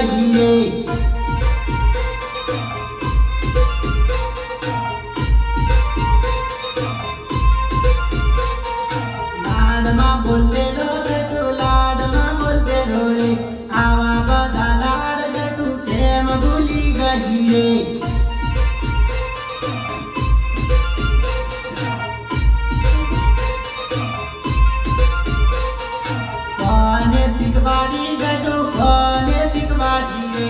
गई रे। लाड में बोलते रो गटू, लाड में बोलते रो रे, आवा बदा लाड गटू प्रेम भूली गई रे। कोने सिखवाड़ी गटू, कोने सिखवाड़ी रे,